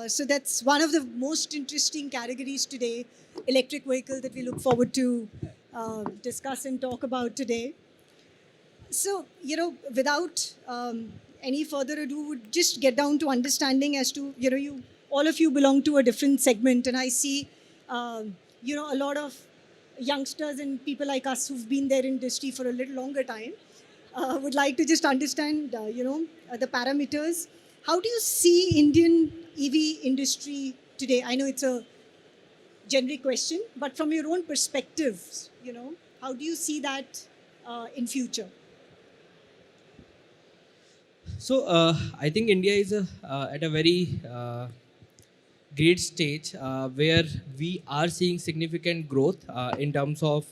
So that's one of the most interesting categories today, electric vehicle, that we look forward to discuss and talk about today. So, without any further ado, would just get down to understanding as to, you all of you belong to a different segment, and I see, a lot of youngsters and people like us who've been there in industry for a little longer time. Would like to just understand, the parameters. How do you see Indian EV industry today? I know it's a generic question, but from your own perspectives, how do you see that in future? So I think India is at a very great stage where we are seeing significant growth in terms of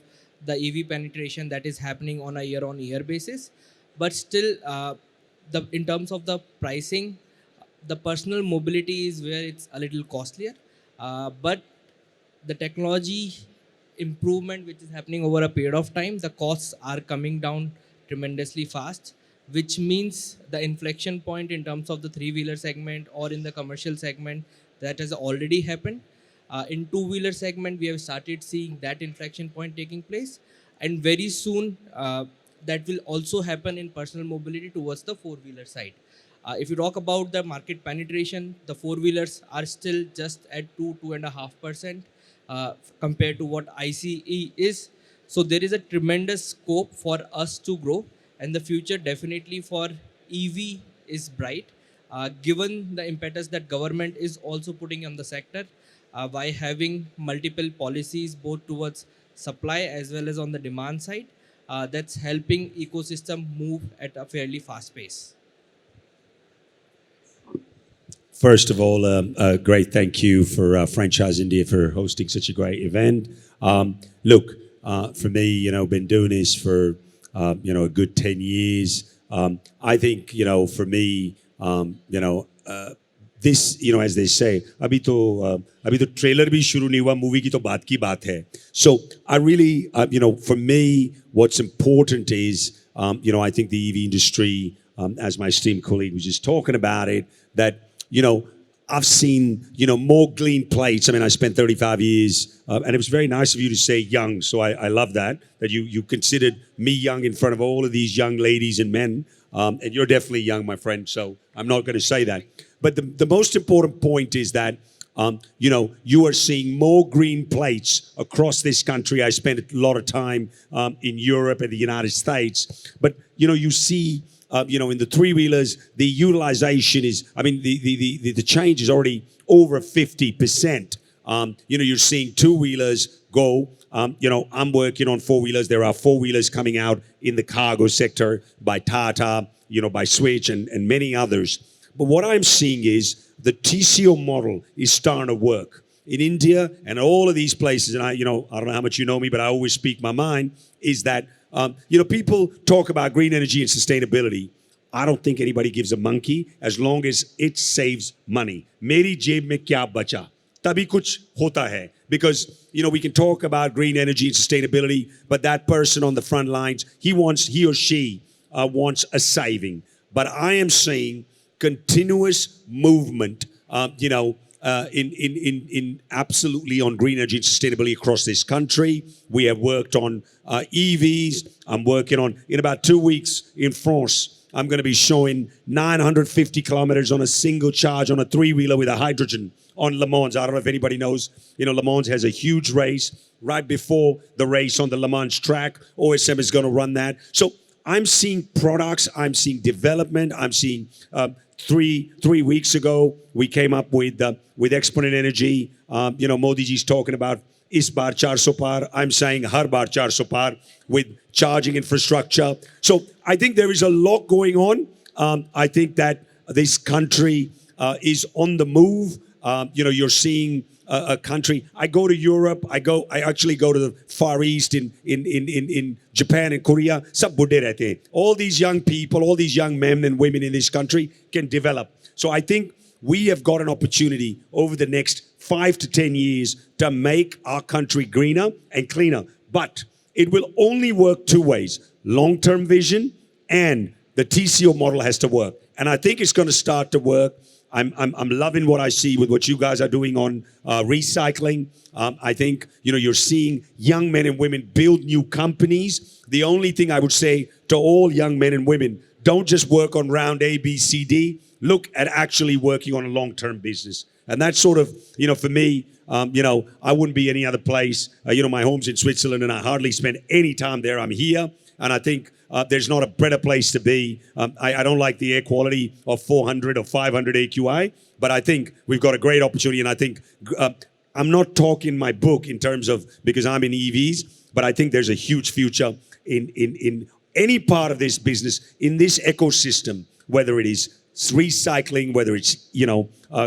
the EV penetration that is happening on a year-on-year basis. But still, in terms of the pricing, the personal mobility is where it's a little costlier. But the technology improvement which is happening over a period of time, the costs are coming down tremendously fast, which means the inflection point in terms of the three-wheeler segment or in the commercial segment, that has already happened. In two-wheeler segment, we have started seeing that inflection point taking place. And very soon, that will also happen in personal mobility towards the four-wheeler side. If you talk about the market penetration, the four-wheelers are still just at 2.5% compared to what ICE is. So there is a tremendous scope for us to grow, and the future definitely for EV is bright, given the impetus that government is also putting on the sector by having multiple policies both towards supply as well as on the demand side. That's helping ecosystem move at a fairly fast pace. First of all, a great thank you for Franchise India for hosting such a great event. Look, for me, been doing this for a good 10 years. I think, for me, this, as they say, अभी तो trailer भी शुरू नहीं हुआ, movie की तो बात की बात है. So I really, for me, what's important is, I think the EV industry, as my esteemed colleague was just talking about it, that, I've seen, more clean plates. I mean, I spent 35 years, and it was very nice of you to say young. So I love that you considered me young in front of all of these young ladies and men. And you're definitely young, my friend, so I'm not going to say that. But the most important point is that, you are seeing more green plates across this country. I spent a lot of time in Europe and the United States. But, you see, in the three-wheelers, the utilization is, the change is already over 50%. You're seeing two-wheelers go. I'm working on four-wheelers. There are four-wheelers coming out in the cargo sector by Tata, by Switch and many others. But what I'm seeing is the TCO model is starting to work. In India and all of these places, and I don't know how much you know me, but I always speak my mind, is that, people talk about green energy and sustainability. I don't think anybody gives a monkey as long as it saves money. Meri jeb mein kya bacha? Tabhi kuch hota hai. Because, we can talk about green energy and sustainability, but that person on the front lines, he or she wants a saving. But I am saying continuous movement, in absolutely on green energy and sustainability across this country. We have worked on EVs. I'm working on, in about 2 weeks in France, I'm going to be showing 950 kilometers on a single charge on a three-wheeler with a hydrogen on Le Mans. I don't know if anybody knows, Le Mans has a huge race right before the race on the Le Mans track. OSM is going to run that. So I'm seeing products, I'm seeing development, I'm seeing 3 weeks ago, we came up with Exponent Energy. Modi ji's talking about is bar 400 par. I'm saying har bar 400 par with charging infrastructure. So I think there is a lot going on. I think that this country is on the move. You're seeing a country. I go to Europe. I actually go to the Far East in Japan and Korea. Sab budhe rehte hain. All these young people, all these young men and women in this country can develop. So I think we have got an opportunity over the next 5 to 10 years to make our country greener and cleaner. But it will only work two ways: long-term vision and the TCO model has to work. And I think it's going to start to work. I'm loving what I see with what you guys are doing on recycling. I think, you're seeing young men and women build new companies. The only thing I would say to all young men and women, don't just work on round A, B, C, D. Look at actually working on a long-term business. And that's sort of, for me, I wouldn't be any other place. My home's in Switzerland and I hardly spend any time there. I'm here. And I think there's not a better place to be. I don't like the air quality of 400 or 500 AQI, but I think we've got a great opportunity. And I think I'm not talking my book in terms of because I'm in EVs, but I think there's a huge future in any part of this business, in this ecosystem, whether it is recycling, whether it's,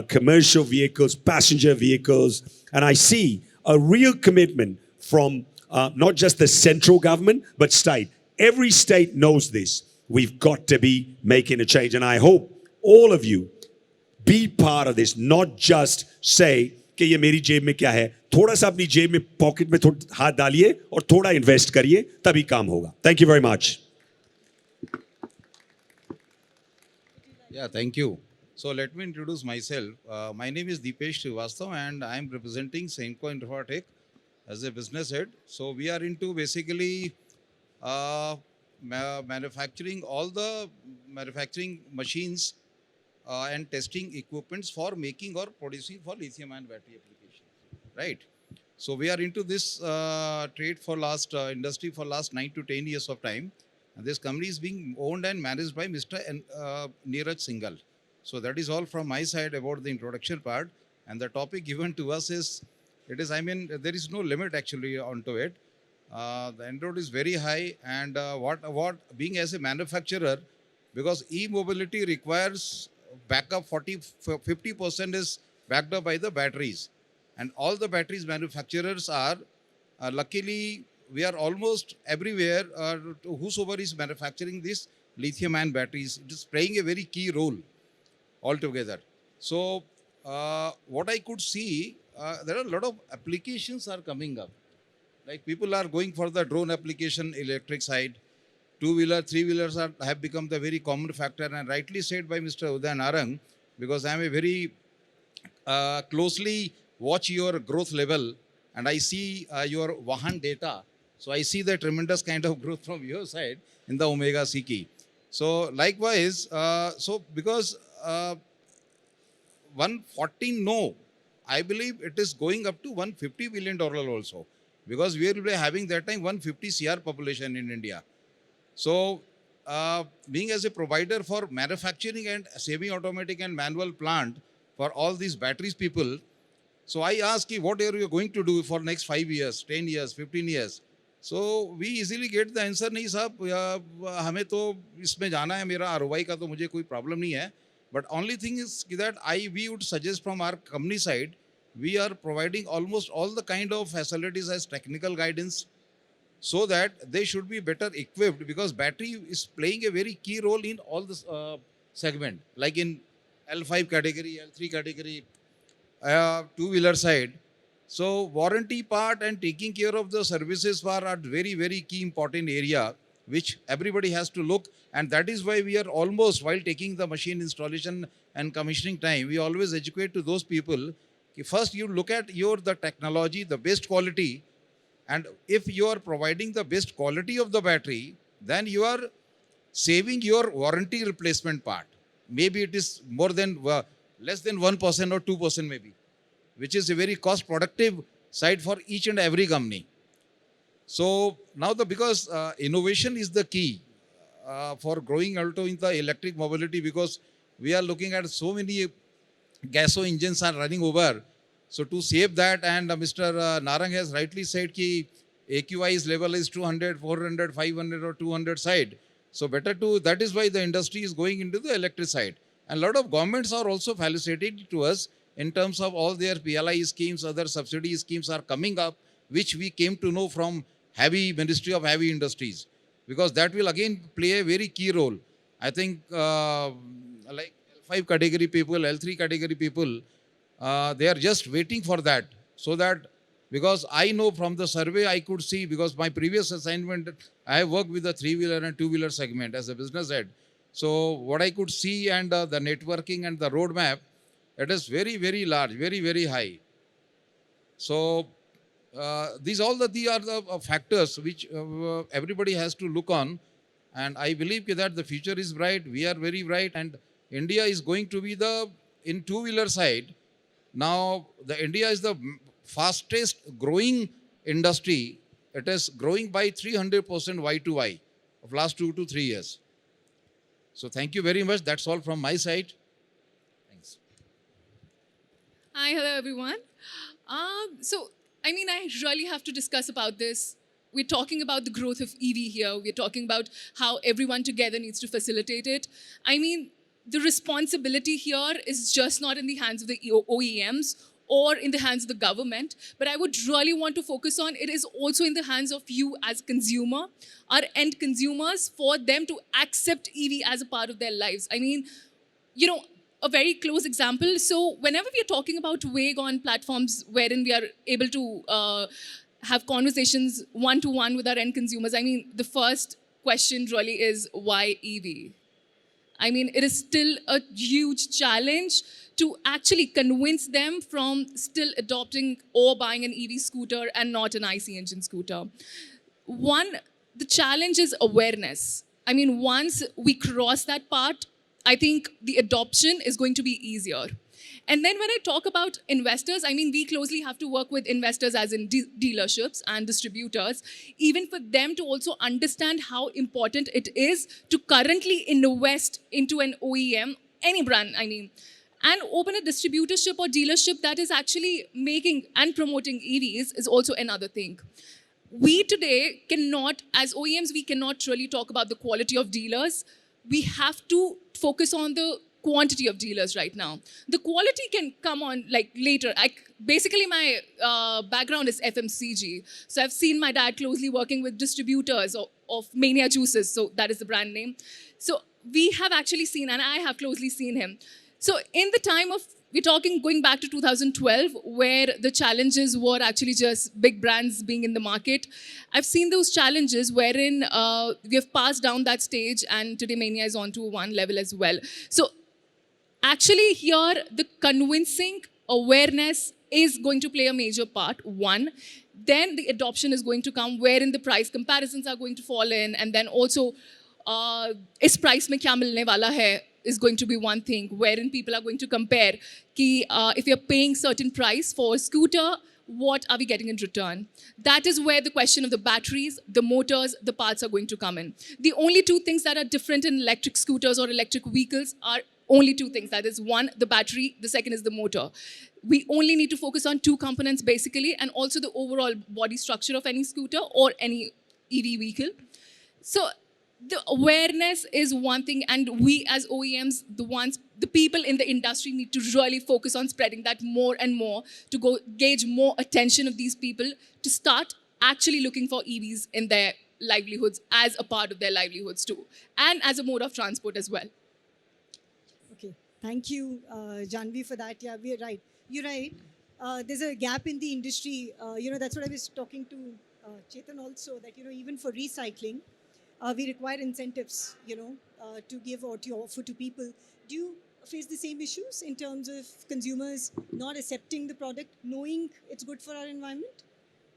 commercial vehicles, passenger vehicles. And I see a real commitment from not just the central government, but state. Every state knows this. We've got to be making a change. And I hope all of you be part of this, not just say कि ये मेरी जेब में क्या है. थोड़ा सा अपनी जेब में पॉकेट में हाथ डालिए और थोड़ा इन्वेस्ट करिए, तभी काम होगा. Thank you very much. Yeah, thank you. So let me introduce myself. My name is Deepesh Srivastava and I am representing SEMCO Infratech as a business head. So we are into basically manufacturing all the manufacturing machines and testing equipments for making or producing for lithium-ion battery application, right? So we are into this trade for last industry for last 9 to 10 years of time. And this company is being owned and managed by Mr. Neeraj Singhal. So that is all from my side about the introduction part. And the topic given to us is, there is no limit actually onto it. The end road is very high, and what being as a manufacturer, because e-mobility requires backup 50% is backed up by the batteries, and all the batteries manufacturers are luckily we are almost everywhere. Whosoever is manufacturing this lithium-ion batteries, it is playing a very key role altogether. So what I could see, there are a lot of applications are coming up. Like people are going for the drone application, electric side. Two-wheeler, three-wheelers have become the very common factor, and rightly said by Mr. Uday Narang, because I am a very closely watch your growth level, and I see your Vahan data. So I see the tremendous kind of growth from your side in the Omega Seiki. So likewise, because 114 no, I believe it is going up to $150 billion also. Because we will be having that time 150 CR population in India. So, being as a provider for manufacturing and semi-automatic and manual plant for all these batteries people, so I ask you, what are you going to do for next 5 years, 10 years, 15 years? So, we easily get the answer, नहीं साहब, हमें तो इसमें जाना है, मेरा ROI का तो मुझे कोई problem नहीं है. But only thing is that we would suggest from our company side, we are providing almost all the kind of facilities as technical guidance so that they should be better equipped, because battery is playing a very key role in all this segment, like in L5 category, L3 category, two-wheeler side. So warranty part and taking care of the services part are very, very key important area which everybody has to look, and that is why we are almost, while taking the machine installation and commissioning time, we always educate to those people. First, you look at the technology, the best quality, and if you are providing the best quality of the battery, then you are saving your warranty replacement part. Maybe it is more than less than 1% or 2% maybe, which is a very cost productive side for each and every company. So now because innovation is the key for growing also in the electric mobility, because we are looking at so many gaso engines are running over. So to save that, and Mr. Narang has rightly said that AQI's level is 200, 400, 500 or 200 side. So better to, that is why the industry is going into the electric side. And a lot of governments are also felicitating to us in terms of all their PLI schemes, other subsidy schemes are coming up, which we came to know from Ministry of Heavy Industries, because that will again play a very key role. I think like L5 category people, L3 category people, they are just waiting for that. So that, because I know from the survey I could see, because my previous assignment, I have worked with the three-wheeler and two-wheeler segment as a business head. So what I could see and the networking and the roadmap, it is very, very large, very, very high. So these are the factors which everybody has to look on. And I believe that the future is bright. We are very bright. And India is going to be in two-wheeler side. Now, the India is the fastest growing industry. It is growing by 300% Y to Y of last 2 to 3 years. So thank you very much. That's all from my side. Thanks. Hi, hello everyone. I really have to discuss about this. We're talking about the growth of EV here. We're talking about how everyone together needs to facilitate it. The responsibility here is just not in the hands of the OEMs or in the hands of the government, but I would really want to focus on it is also in the hands of you as a consumer, our end consumers, for them to accept EV as a part of their lives. A very close example. So whenever we are talking about Vegh on platforms wherein we are able to have conversations one-to-one with our end consumers, the first question really is, why EV? It is still a huge challenge to actually convince them from still adopting or buying an EV scooter and not an IC engine scooter. One, the challenge is awareness. Once we cross that part, I think the adoption is going to be easier. And then when I talk about investors, we closely have to work with investors as in dealerships and distributors, even for them to also understand how important it is to currently invest into an OEM, any brand, and open a distributorship or dealership that is actually making and promoting EVs is also another thing. We today cannot, as OEMs, we cannot really talk about the quality of dealers. We have to focus on the quantity of dealers right now. The quality can come on later. Basically, my background is FMCG. So I've seen my dad closely working with distributors of Mania Juices. So that is the brand name. So we have actually seen, and I have closely seen him. So in the time of, we're talking going back to 2012, where the challenges were actually just big brands being in the market. I've seen those challenges wherein we have passed down that stage, and today Mania is on to one level as well. So actually here, the convincing awareness is going to play a major part, one. Then the adoption is going to come, wherein the price comparisons are going to fall in, and then also, is price mein kya milne wala hai? Is going to be one thing, wherein people are going to compare ki, if you're paying certain price for a scooter, what are we getting in return? That is where the question of the batteries, the motors, the parts are going to come in. The only two things that are different in electric scooters or electric vehicles are only two things. That is, one, the battery, the second is the motor. We only need to focus on two components basically, and also the overall body structure of any scooter or any EV vehicle. So the awareness is one thing, and we as OEMs, the people in the industry need to really focus on spreading that more and more to go gauge more attention of these people to start actually looking for EVs in their livelihoods as a part of their livelihoods too, and as a mode of transport as well. Okay, thank you, Jhanvi, for that. Yeah, we're right. You're right. There's a gap in the industry. That's what I was talking to Chetan also, that, even for recycling, we require incentives, to give or to offer to people. Do you face the same issues in terms of consumers not accepting the product, knowing it's good for our environment?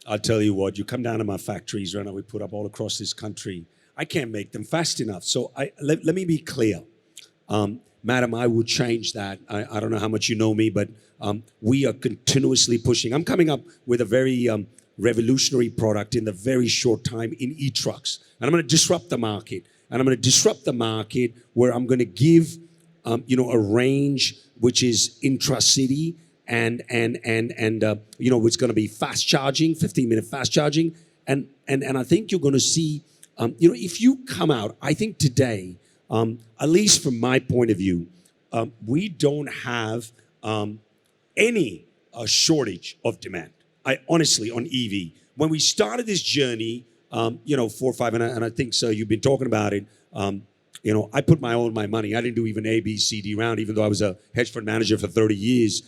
I'll tell you what, you come down to my factories right now, we put up all across this country. I can't make them fast enough. So let me be clear. Madam, I will change that. I don't know how much you know me, but we are continuously pushing. I'm coming up with a very revolutionary product in the very short time in e-trucks. And I'm going to disrupt the market. And I'm going to disrupt the market where I'm going to give, a range which is intra-city and it's going to be fast charging, 15-minute fast charging. And I think you're going to see, if you come out, I think today, at least from my point of view, we don't have any shortage of demand. Honestly, on EV. When we started this journey, 4 or 5, and I think, so you've been talking about it, I put all my money. I didn't do even A, B, C, D round, even though I was a hedge fund manager for 30 years.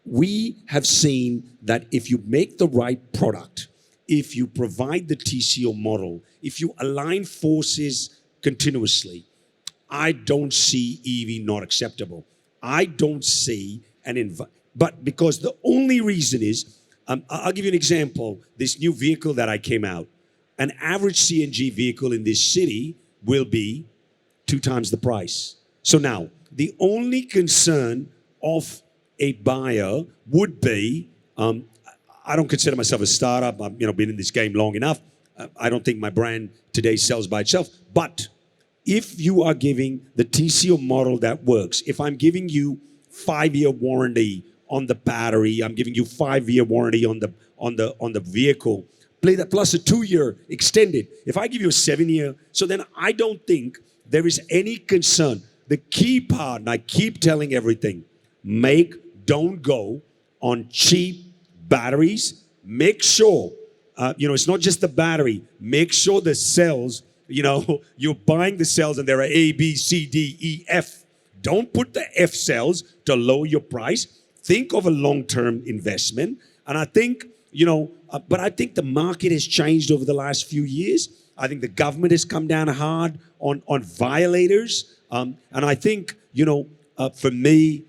We have seen that if you make the right product, if you provide the TCO model, if you align forces continuously, I don't see EV not acceptable. I don't see but because the only reason is, I'll give you an example. This new vehicle that I came out, an average CNG vehicle in this city will be 2 times the price. So now, the only concern of a buyer would be, I don't consider myself a startup. I've been in this game long enough. I don't think my brand today sells by itself. But if you are giving the TCO model that works, if I'm giving you 5-year warranty on the battery, I'm giving you 5-year warranty on the vehicle, play that plus a 2-year extended. If I give you a 7-year, so then I don't think there is any concern. The key part, and I keep telling everything, don't go on cheap batteries. Make sure, it's not just the battery. Make sure the cells, you're buying the cells and there are A, B, C, D, E, F. Don't put the F cells to lower your price. Think of a long-term investment. And I think, but I think the market has changed over the last few years. I think the government has come down hard on violators. And I think, for me,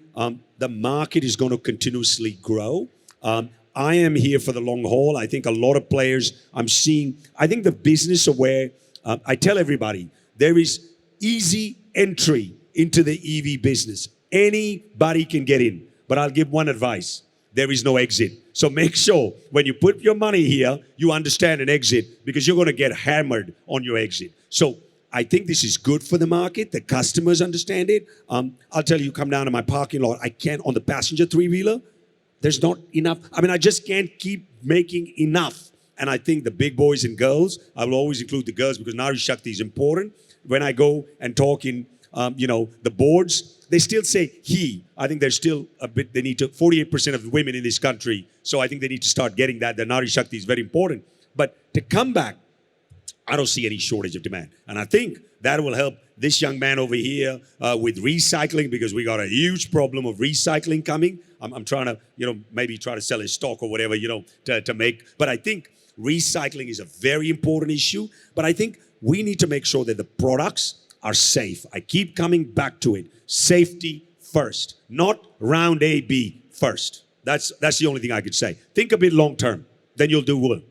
the market is going to continuously grow. I am here for the long haul. I think a lot of players I think the business aware, I tell everybody, there is easy entry into the EV business. Anybody can get in. But I'll give one advice. There is no exit. So make sure when you put your money here, you understand an exit because you're going to get hammered on your exit. So I think this is good for the market. The customers understand it. I'll tell you, come down to my parking lot. I can't, on the passenger 3-wheeler, there's not enough. I just can't keep making enough. And I think the big boys and girls, I will always include the girls because Nari Shakti is important. When I go and talk in, the boards, they still say he. I think there's still a bit, 48% of the women in this country. So I think they need to start getting that. The Nari Shakti is very important. But to come back, I don't see any shortage of demand. And I think that will help this young man over here with recycling because we got a huge problem of recycling coming. I'm trying to, maybe try to sell his stock or whatever, to make. But I think recycling is a very important issue. But I think we need to make sure that the products are safe. I keep coming back to it. Safety first, not round A, B first. That's the only thing I could say. Think a bit long term, then you'll do well.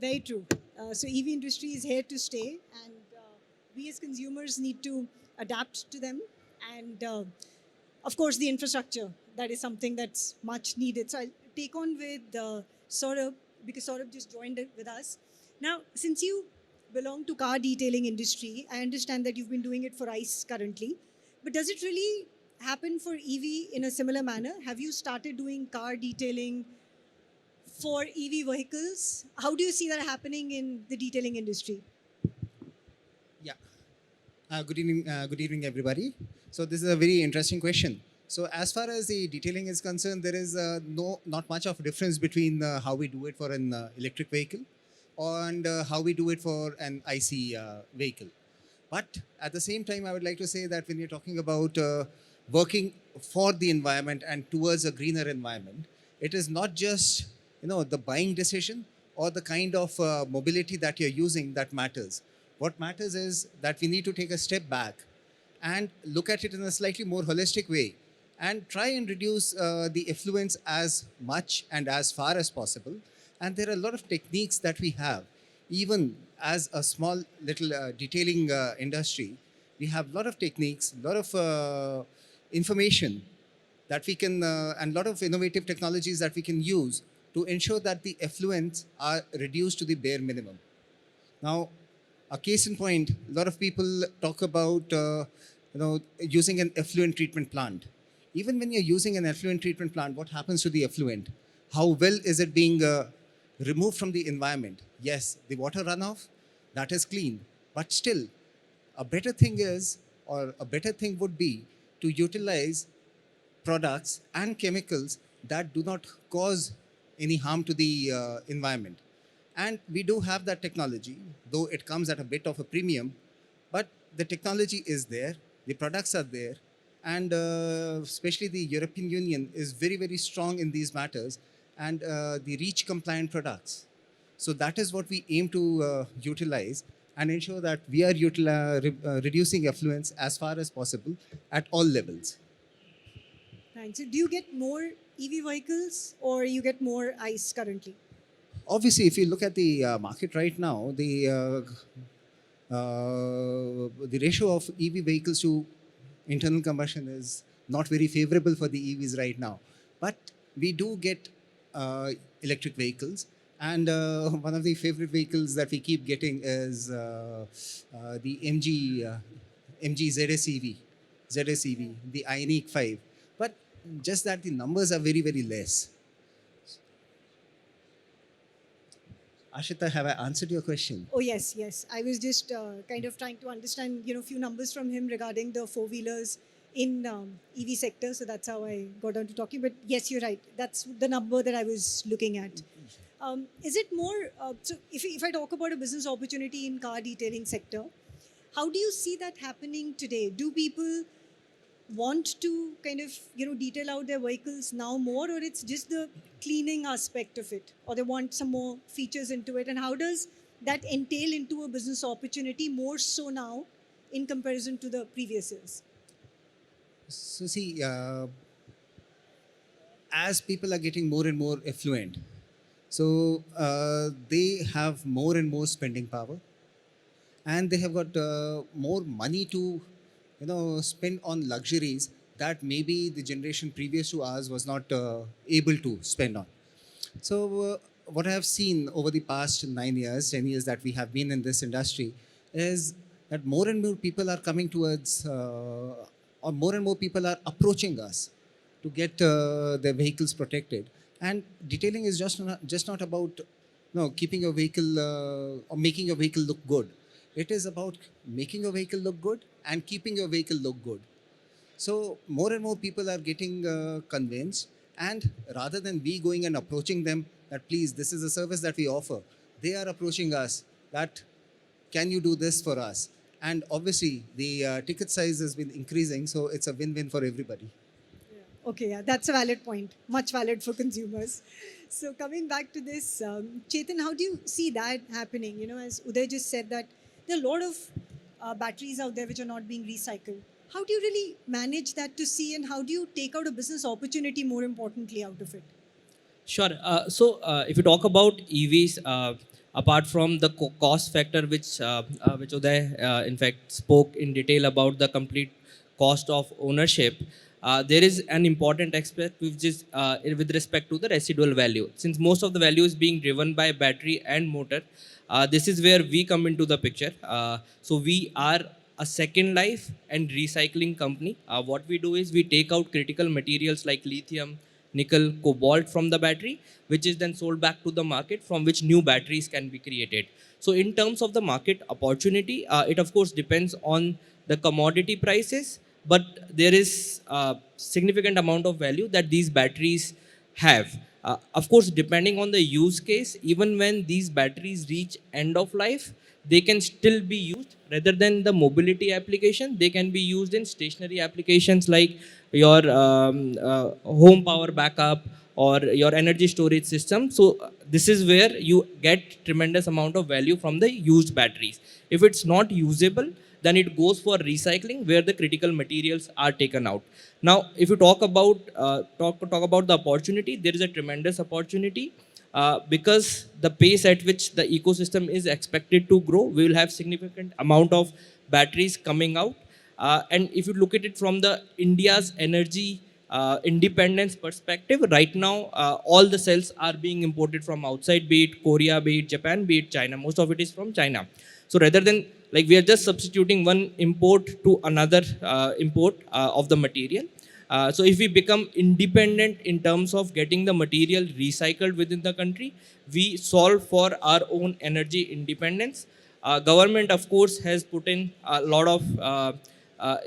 Very true. So EV industry is here to stay, and we as consumers need to adapt to them. And of course, the infrastructure, that is something that's much needed. So I'll take on with Saurav, because Saurav just joined with us. Now, since you belong to car detailing industry, I understand that you've been doing it for ICE currently. But does it really happen for EV in a similar manner? Have you started doing car detailing for EV vehicles? How do you see that happening in the detailing industry? Yeah. Good evening, everybody. So this is a very interesting question. So as far as the detailing is concerned, there is not much of a difference between how we do it for an electric vehicle and how we do it for an IC vehicle. But at the same time, I would like to say that when you're talking about working for the environment and towards a greener environment, it is not just the buying decision or the kind of mobility that you're using that matters. What matters is that we need to take a step back and look at it in a slightly more holistic way and try and reduce the effluents as much and as far as possible. And there are a lot of techniques that we have. Even as a small little detailing industry, we have a lot of techniques, a lot of information that we can, and a lot of innovative technologies that we can use to ensure that the effluents are reduced to the bare minimum. Now, a case in point, a lot of people talk about using an effluent treatment plant. Even when you're using an effluent treatment plant, what happens to the effluent? How well is it being removed from the environment? Yes, the water runoff, that is clean. But still, a better thing would be to utilize products and chemicals that do not cause any harm to the environment. And we do have that technology, though it comes at a bit of a premium, but the technology is there, the products are there, and especially the European Union is very, very strong in these matters, and the REACH compliant products. So that is what we aim to utilize. and ensure that we are reducing effluents as far as possible at all levels. Thanks. So do you get more EV vehicles or you get more ICE currently? Obviously, if you look at the market right now, the ratio of EV vehicles to internal combustion is not very favorable for the EVs right now. But we do get electric vehicles. And one of the favorite vehicles that we keep getting is the MG ZSEV, the Ioniq 5. But just that the numbers are very, very less. Ashita, have I answered your question? Oh, yes, yes. I was just kind of trying to understand, a few numbers from him regarding the four-wheelers in EV sector. So that's how I got on to talking. But yes, you're right. That's the number that I was looking at. Is it more, so if I talk about a business opportunity in car detailing sector, how do you see that happening today? Do people want to kind of, detail out their vehicles now more, or it's just the cleaning aspect of it, or they want some more features into it? And how does that entail into a business opportunity more so now in comparison to the previous years? So see, as people are getting more and more affluent, so they have more and more spending power, and they have got more money to, spend on luxuries that maybe the generation previous to us was not able to spend on. So what I have seen over the past 9 years, 10 years that we have been in this industry is that more and more people are coming towards, or more and more people are approaching us to get their vehicles protected. And detailing is just not about keeping your vehicle or making your vehicle look good. It is about making your vehicle look good and keeping your vehicle look good. So more and more people are getting convinced, and rather than we going and approaching them that please, this is a service that we offer, they are approaching us that can you do this for us? And obviously the ticket size has been increasing, so it's a win-win for everybody. Okay, yeah, that's a valid point. Much valid for consumers. So coming back to this, Chetan, how do you see that happening? As Uday just said that there are a lot of batteries out there which are not being recycled. How do you really manage that to see, and how do you take out a business opportunity more importantly out of it? Sure. So if you talk about EVs, apart from the cost factor, which Uday in fact spoke in detail about the complete cost of ownership, there is an important aspect which is with respect to the residual value. Since most of the value is being driven by battery and motor, this is where we come into the picture. So we are a second life and recycling company. What we do is we take out critical materials like lithium, nickel, cobalt from the battery, which is then sold back to the market, from which new batteries can be created. So in terms of the market opportunity, it of course depends on the commodity prices, but there is a significant amount of value that these batteries have. Of course, depending on the use case, even when these batteries reach end of life, they can still be used. Rather than the mobility application, they can be used in stationary applications like your home power backup or your energy storage system. So this is where you get tremendous amount of value from the used batteries. If it's not usable, then it goes for recycling, where the critical materials are taken out. Now, if you talk about the opportunity, there is a tremendous opportunity because the pace at which the ecosystem is expected to grow, we will have significant amount of batteries coming out. And if you look at it from the India's energy independence perspective, right now all the cells are being imported from outside, be it Korea, be it Japan, be it China. Most of it is from China. So rather than, like, we are just substituting one import to another import of the material. So if we become independent in terms of getting the material recycled within the country, we solve for our own energy independence. Government, of course, has put in a lot of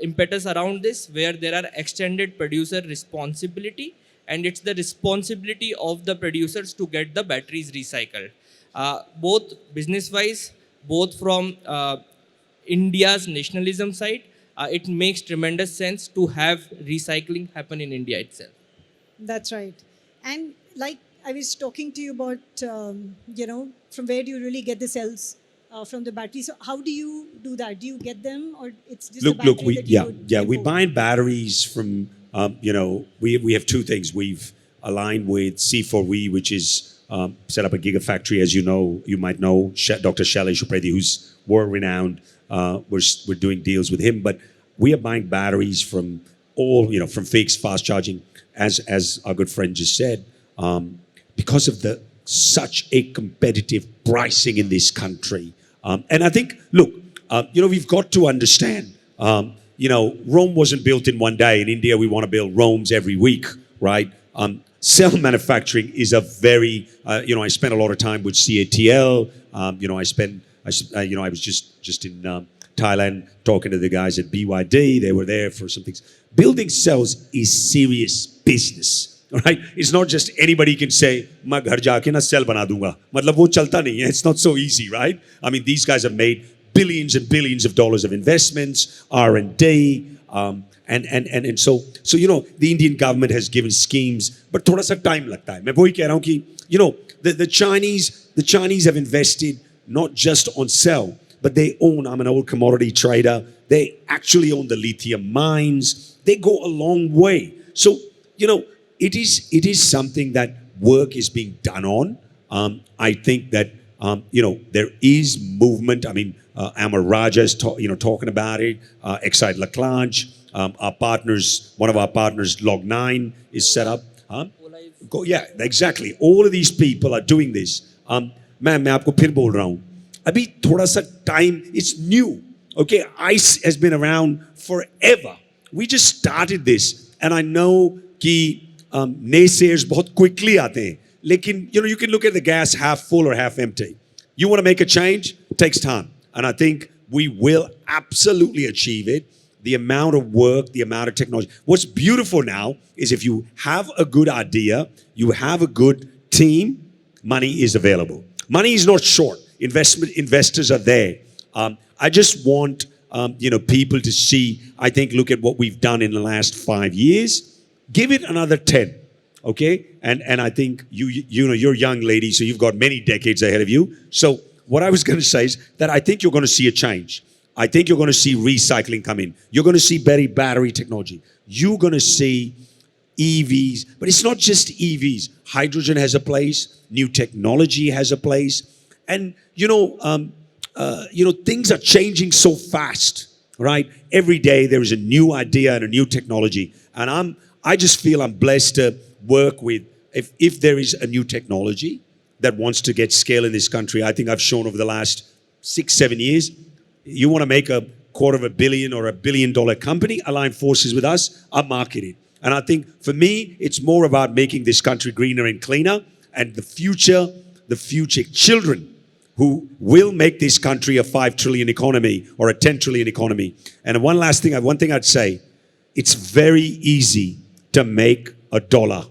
impetus around this, where there are extended producer responsibility, and it's the responsibility of the producers to get the batteries recycled. Both business-wise, both from India's nationalism side, it makes tremendous sense to have recycling happen in India itself. That's right. And like I was talking to you about, from where do you really get the cells from the battery. So how do you do that? Do you get them, or it's just a Look, battery we that you would we import? buy batteries from we have two things. We've aligned with C4V, which is set up a gigafactory, as you might know, Dr. Shailesh Upredi, who's world renowned. We're doing deals with him, but we are buying batteries from all from fixed fast charging, as our good friend just said, because of the such a competitive pricing in this country. And I think, look, we've got to understand, Rome wasn't built in one day. In India, we want to build Romes every week, right? Cell manufacturing is a very, I spent a lot of time with CATL. I was just in Thailand talking to the guys at BYD. They were there for some things. Building cells is serious business. Right? It's not just anybody can say, "मैं घर जाके ना cell बना दूंगा." मतलब वो चलता नहीं है. It's not so easy, right? I mean, these guys have made billions and billions of dollars of investments, R&D, and so the Indian government has given schemes, but थोड़ा सा time लगता है. मैं वही कह रहा हूँ कि the Chinese have invested not just on cell, but they own. I'm an old commodity trader. They actually own the lithium mines. They go a long way. So it is something that work is being done on. I think that there is movement. I mean, Amar Raja is talking about it. Excite Laclanche, our partners, one of our partners, Log9, is set up. Yeah, exactly. All of these people are doing this. मैं आपको फिर बोल रहा हूँ. अभी थोड़ा सा time. It's new. Okay, ICE has been around forever. We just started this, and I know कि naysayers बहुत quickly आते हैं. लेकिन you can look at the gas half full or half empty. You want to make a change? It takes time, and I think we will absolutely achieve it. The amount of work, the amount of technology. What's beautiful now is if you have a good idea, you have a good team, money is available. Money is not short. Investors are there. I just want people to see. I think look at what we've done in the last 5 years. Give it another 10, okay? And I think you're young lady, so you've got many decades ahead of you. So what I was going to say is that I think you're going to see a change. I think you're going to see recycling come in. You're going to see better battery technology. You're going to see EVs, but it's not just EVs. Hydrogen has a place. New technology has a place. And things are changing so fast, right? Every day there is a new idea and a new technology. And I just feel I'm blessed to work with, if there is a new technology that wants to get scale in this country. I think I've shown over the last 6-7 years, you want to make $250 million or $1 billion company, align forces with us, I'll market it. And I think for me, it's more about making this country greener and cleaner, and the future children who will make this country a 5 trillion economy or a 10 trillion economy. And one thing I'd say, it's very easy to make $1.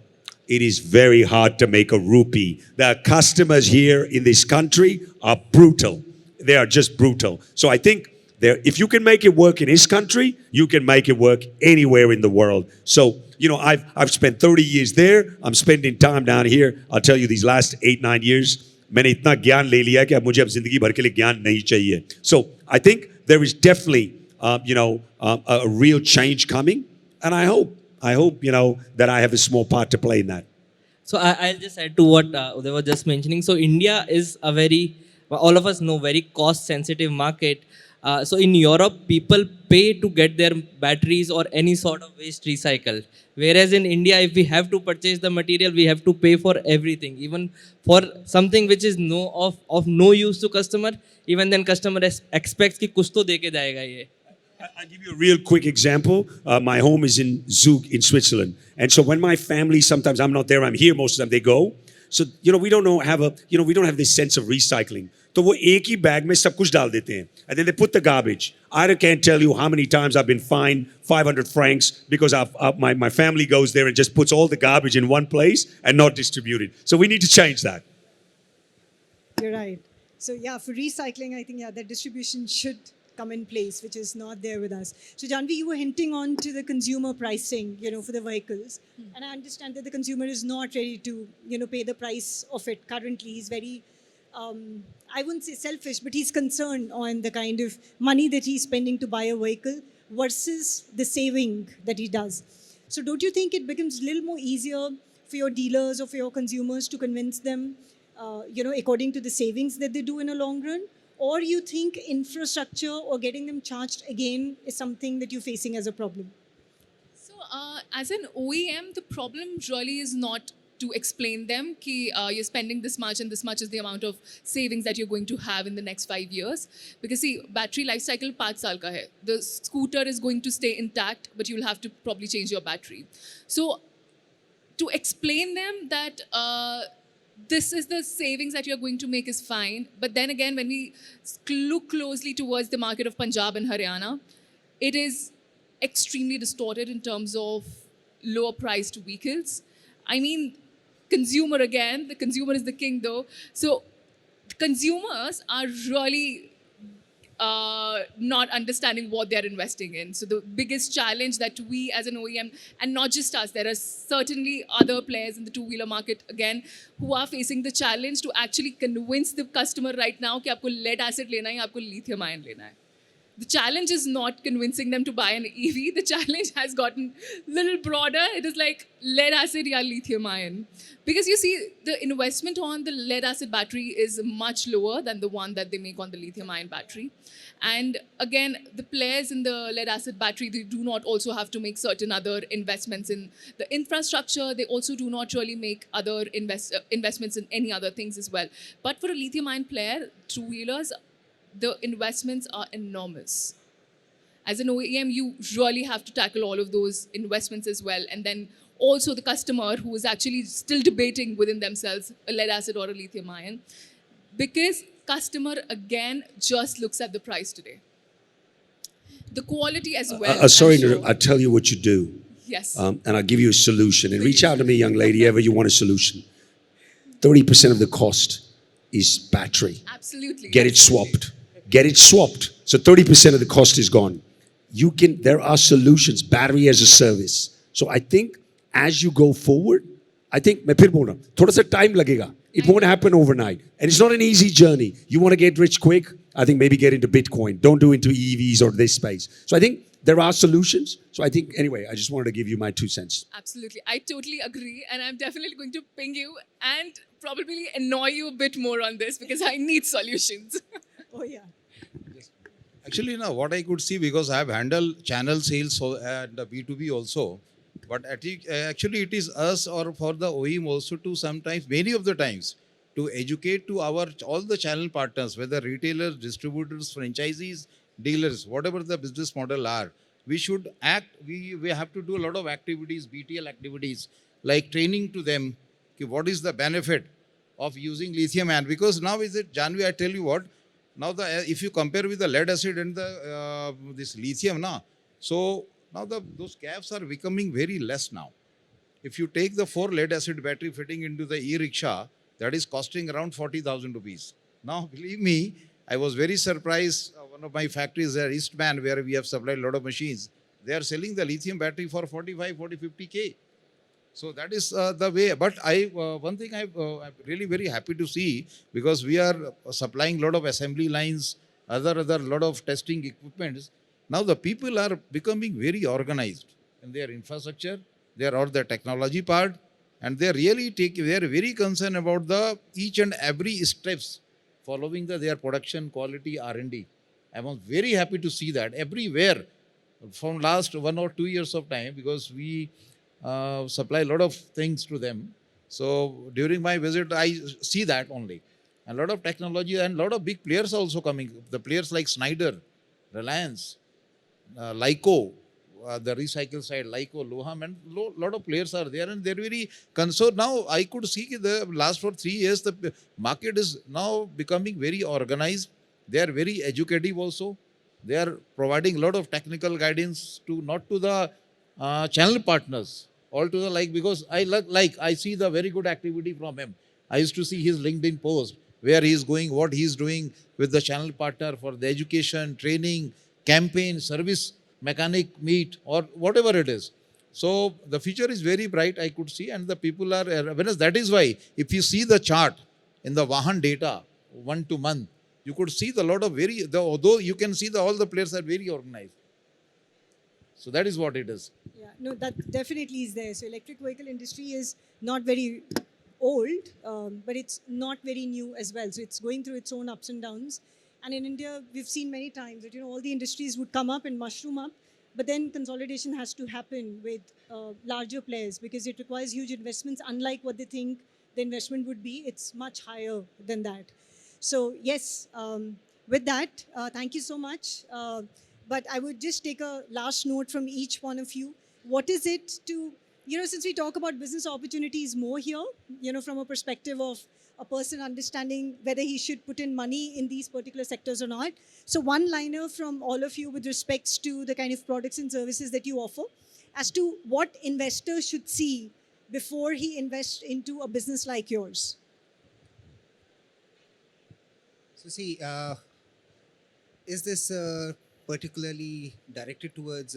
It is very hard to make a rupee. The customers here in this country are brutal. They are just brutal. So I think if you can make it work in this country, you can make it work anywhere in the world. So, I've spent 30 years there. I'm spending time down here. I'll tell you, these last 8-9 years, मैंने इतना ज्ञान ले लिया कि अब मुझे अब जिंदगी भर के लिए ज्ञान नहीं चाहिए. So I think there is definitely, a real change coming, and I hope, that I have a small part to play in that. So I'll just add to what Uday was just mentioning. So India is a very, all of us know, very cost-sensitive market. So in Europe, people pay to get their batteries or any sort of waste recycled. Whereas in India, if we have to purchase the material, we have to pay for everything. Even for something which is of no use to customer, even then customer expects कि कुछ तो देके जाएगा ये. I'll give you a real quick example. My home is in Zug in Switzerland. And so when my family, sometimes I'm not there, I'm here most of the time, they go. So, we don't have this sense of recycling. तो वो एक ही bag में सब कुछ डाल देते हैं. And then they put the garbage. I can't tell you how many times I've been fined 500 francs because my family goes there and just puts all the garbage in one place and not distributed. So we need to change that. You're right. So for recycling, I think that distribution should come in place, which is not there with us. So Jhanvi, you were hinting on to the consumer pricing, for the vehicles. And I understand that the consumer is not ready to, pay the price of it currently. He's very I wouldn't say selfish, but he's concerned on the kind of money that he's spending to buy a vehicle versus the saving that he does. So don't you think it becomes a little more easier for your dealers or for your consumers to convince them, according to the savings that they do in a long run? Or you think infrastructure or getting them charged again is something that you're facing as a problem? So, as an OEM, the problem really is not to explain them कि you're spending this much and this much is the amount of savings that you're going to have in the next 5 years. Because see, battery life cycle 5 साल का है. The scooter is going to stay intact, but you'll have to probably change your battery. So, to explain them that this is the savings that you're going to make is fine. But then again, when we look closely towards the market of Punjab and Haryana, it is extremely distorted in terms of lower priced vehicles. I mean, consumer again, the consumer is the king though. So consumers are really not understanding what they're investing in. So the biggest challenge that we as an OEM, and not just us, there are certainly other players in the two-wheeler market again who are facing the challenge to actually convince the customer right now कि आपको lead acid लेना है या आपको lithium ion लेना है. The challenge is not convincing them to buy an EV. The challenge has gotten a little broader. It is like lead acid or lithium ion. Because you see, the investment on the lead acid battery is much lower than the one that they make on the lithium ion battery. And again, the players in the lead acid battery, they do not also have to make certain other investments in the infrastructure. They also do not really make other investments in any other things as well. But for a lithium ion player, two-wheelers, the investments are enormous. As an OEM, you really have to tackle all of those investments as well. And then also the customer who is actually still debating within themselves a lead acid or a lithium ion. Because customer, again, just looks at the price today. The quality as well. Sorry, I'm sure. I'll tell you what you do. Yes. And I'll give you a solution. And reach out to me, young lady, ever you want a solution. 30% of the cost is battery. Absolutely. Get it swapped. Get it swapped. So 30% of the cost is gone. There are solutions, battery as a service. So I think as you go forward, I think, मैं फिर बोल रहा हूँ, थोड़ा सा time लगेगा. It won't happen overnight. And it's not an easy journey. You want to get rich quick? I think maybe get into Bitcoin. Don't do into EVs or this space. So I think there are solutions. So I think, anyway, I just wanted to give you my 2 cents. Absolutely. I totally agree. And I'm definitely going to ping you and probably annoy you a bit more on this because I need solutions. Oh, yeah. Actually, now what I could see, because I have handled channel sales and B2B also, but actually it is us or for the OEM also to sometimes, many of the times, to educate to all the channel partners, whether retailers, distributors, franchisees, dealers, whatever the business model are, we should act, we have to do a lot of activities, BTL activities, like training to them, what is the benefit of using lithium ion. Because now is it, Jhanvi, I tell you what, now if you compare with the lead acid and the this lithium, so now those cabs are becoming very less now. If you take the 4 lead acid battery fitting into the e-rickshaw, that is costing around 40,000 rupees. Now, believe me, I was very surprised. One of my factories there, Eastman, where we have supplied a lot of machines, they are selling the lithium battery for 45, 40, 50K. So that is the way. But one thing I'm really very happy to see, because we are supplying a lot of assembly lines, other lot of testing equipments. Now the people are becoming very organized in their infrastructure, or the technology part, and they really they are very concerned about the each and every steps following their production quality R&D. I was very happy to see that everywhere from last 1 or 2 years of time, because we supply a lot of things to them. So during my visit, I see that only. A lot of technology and a lot of big players also coming. The players like Schneider, Reliance, Lyco, the recycle side, Lyco, LOHUM, and lot of players are there, and they're very concerned. Now I could see the last for 3 years, the market is now becoming very organized. They are very educative also. They are providing a lot of technical guidance to not to the channel partners, all to the because I see the very good activity from him. I used to see his LinkedIn post where he is going, what he is doing with the channel partner for the education, training, campaign, service, mechanic meet, or whatever it is. So the future is very bright, I could see, and the people are, whereas that is why, if you see the chart in the Vahan data, one to month, you could see the lot of although you can see all the players are very organized. So that is what it is. Yeah, no, that definitely is there. So electric vehicle industry is not very old, but it's not very new as well. So it's going through its own ups and downs. And in India, we've seen many times that all the industries would come up and mushroom up, but then consolidation has to happen with larger players because it requires huge investments. Unlike what they think the investment would be, it's much higher than that. So yes, with that, thank you so much. But I would just take a last note from each one of you. What is it to, since we talk about business opportunities more here, from a perspective of a person understanding whether he should put in money in these particular sectors or not. So one liner from all of you with respects to the kind of products and services that you offer as to what investors should see before he invests into a business like yours. So see, is this particularly directed towards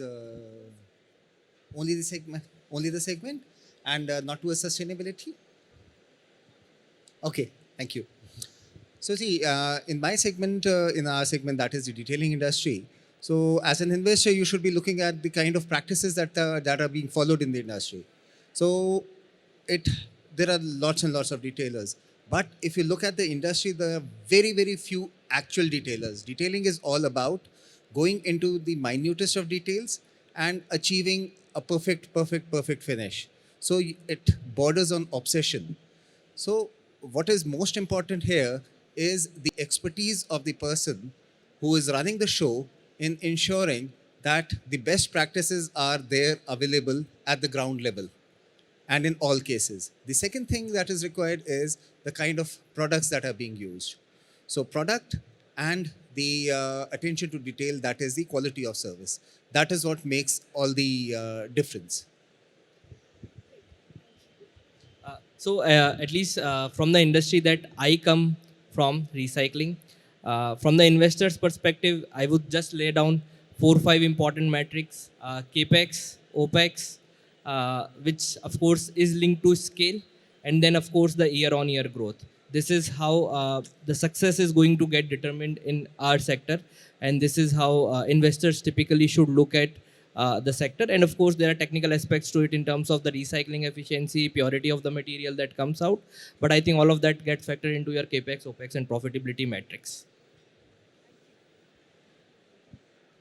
only the segment, and not towards sustainability? Okay, thank you. So see, in my segment, in our segment, that is the detailing industry. So as an investor, you should be looking at the kind of practices that are being followed in the industry. So there are lots and lots of detailers. But if you look at the industry, there are very, very few actual detailers. Detailing is all about going into the minutest of details and achieving a perfect finish. So it borders on obsession. So what is most important here is the expertise of the person who is running the show in ensuring that the best practices are there available at the ground level and in all cases. The second thing that is required is the kind of products that are being used. So product and the attention to detail, that is the quality of service. That is what makes all the difference. So at least from the industry that I come from, recycling, from the investor's perspective, I would just lay down 4 or 5 important metrics: capex, opex, which of course is linked to scale, and then of course the year-on-year growth. This is how the success is going to get determined in our sector, and this is how investors typically should look at the sector. And of course there are technical aspects to it in terms of the recycling efficiency, purity of the material that comes out, but I think all of that gets factored into your capex, opex and profitability metrics.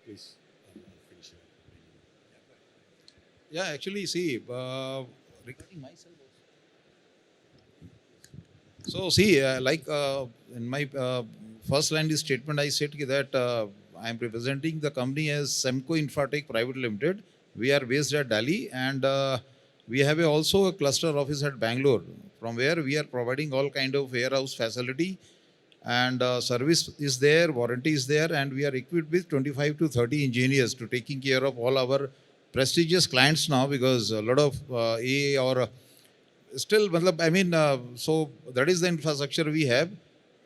Please. Yeah, actually, see, regarding myself also. So, see, in my first line statement, I said that I am representing the company as SEMCO Infratech Private Limited. We are based at Delhi, and we have also a cluster office at Bangalore, from where we are providing all kind of warehouse facility, and service is there, warranty is there, and we are equipped with 25 to 30 engineers to taking care of all our prestigious clients now, because a lot of AA or still, so that is the infrastructure we have,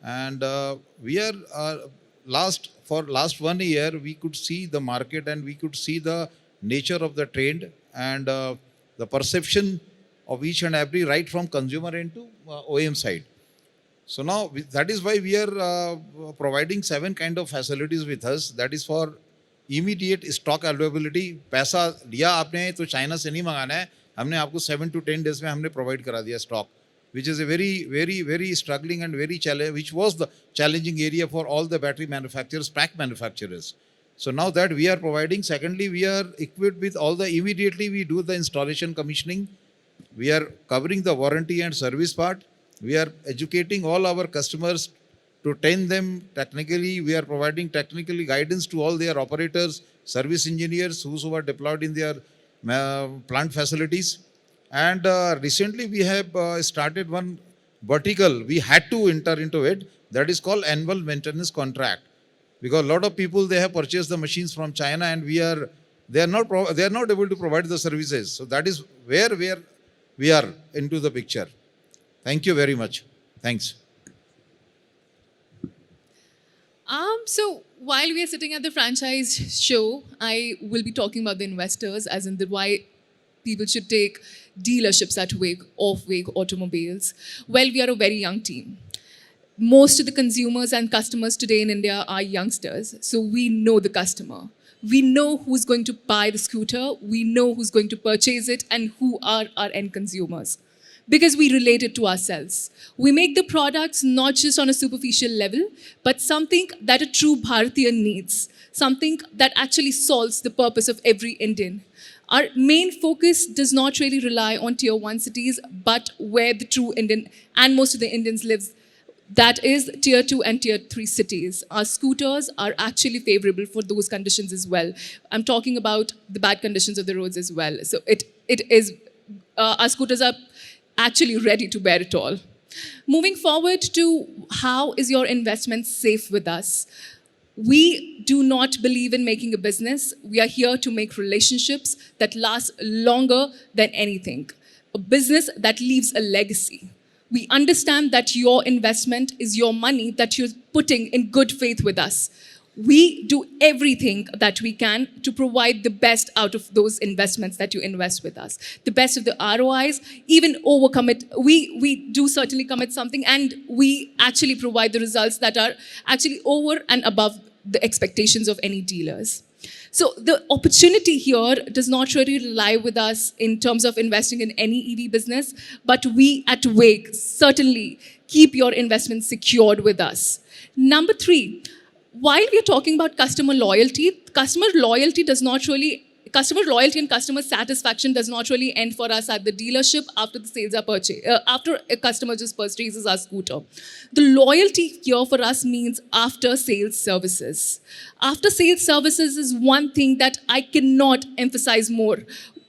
and we are for last 1 year we could see the market and we could see the nature of the trend and the perception of each and every, right from consumer end to OEM side. So now that is why we are providing 7 kind of facilities with us. That is for immediate stock availability. पैसा लिया आपने तो China से नहीं मंगाना है, हमने आपको 7 to 10 days में हमने provide करा दिया stock, which is a very struggling and very challenge, which was the challenging area for all the battery manufacturers, pack manufacturers. So now that we are providing, secondly, we are equipped with all the, immediately we do the installation commissioning, we are covering the warranty and service part, we are educating all our customers to train them technically, we are providing technically guidance to all their operators, service engineers, who are deployed in their plant facilities. And recently we have started one vertical, we had to enter into it, that is called annual maintenance contract. Because a lot of people, they have purchased the machines from China and they are not able to provide the services. So that is where we are into the picture. Thank you very much. Thanks. So while we are sitting at the franchise show, I will be talking about the investors, as in why people should take dealerships at Vegh, of Vegh Automobiles. Well, we are a very young team. most of the consumers and customers today in India are youngsters. So we know the customer. We know who's going to buy the scooter. We know who's going to purchase it and who are our end consumers. Because we relate it to ourselves. We make the products not just on a superficial level, but something that a true Bharatiya needs, something that actually solves the purpose of every Indian. Our main focus does not really rely on tier 1 cities, but where the true Indian and most of the Indians live, that is tier 2 and tier 3 cities. Our scooters are actually favorable for those conditions as well. I'm talking about the bad conditions of the roads as well. So it is, our scooters are actually ready to bear it all. Moving forward to how is your investment safe with us? We do not believe in making a business. We are here to make relationships that last longer than anything. A business that leaves a legacy. We understand that your investment is your money that you're putting in good faith with us. We do everything that we can to provide the best out of those investments that you invest with us. The best of the ROIs, even overcommit. We do certainly commit something, and we actually provide the results that are actually over and above the expectations of any dealers. So the opportunity here does not really lie with us in terms of investing in any EV business, but we at Vegh certainly keep your investment secured with us. Number 3, while we are talking about customer loyalty and customer satisfaction does not really end for us at the dealership after the sales are purchased, after a customer just purchases our scooter. The loyalty here for us means after sales services. After sales services is one thing that I cannot emphasize more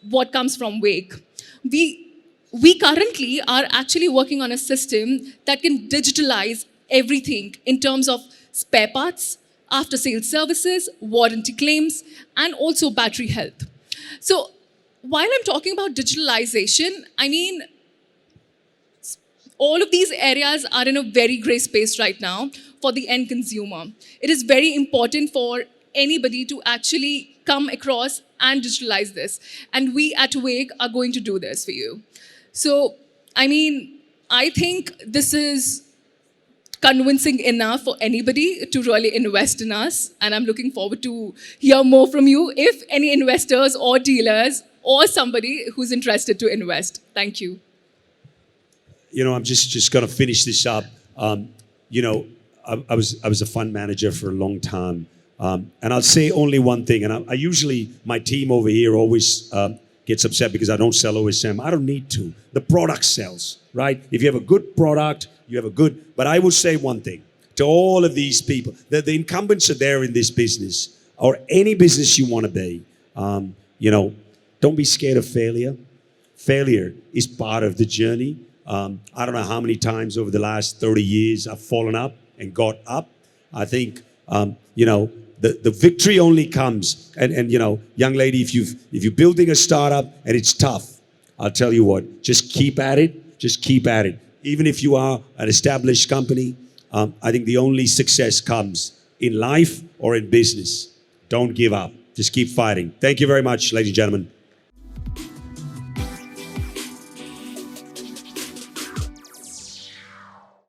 what comes from Vegh. We currently are actually working on a system that can digitalize everything in terms of spare parts, after-sales services, warranty claims, and also battery health. So while I'm talking about digitalization, I mean, all of these areas are in a very great space right now for the end consumer. It is very important for anybody to actually come across and digitalize this. And we at Vegh are going to do this for you. So, I mean, I think this is convincing enough for anybody to really invest in us. And I'm looking forward to hear more from you if any investors or dealers or somebody who's interested to invest. Thank you. You know, I'm just going to finish this up. You know, I was a fund manager for a long time. And I'll say only one thing. And I usually, my team over here always gets upset because I don't sell OSM. I don't need to. The product sells, right? If you have a good product, you have a good, but I will say one thing to all of these people, that the incumbents are there in this business or any business you want to be. You know, don't be scared of failure. Failure is part of the journey. I don't know how many times over the last 30 years I've fallen up and got up. I think, you know, the victory only comes. And you know, young lady, if you're building a startup and it's tough, I'll tell you what, just keep at it. Just keep at it. Even if you are an established company, I think the only success comes in life or in business. Don't give up. Just keep fighting. Thank you very much, ladies and gentlemen.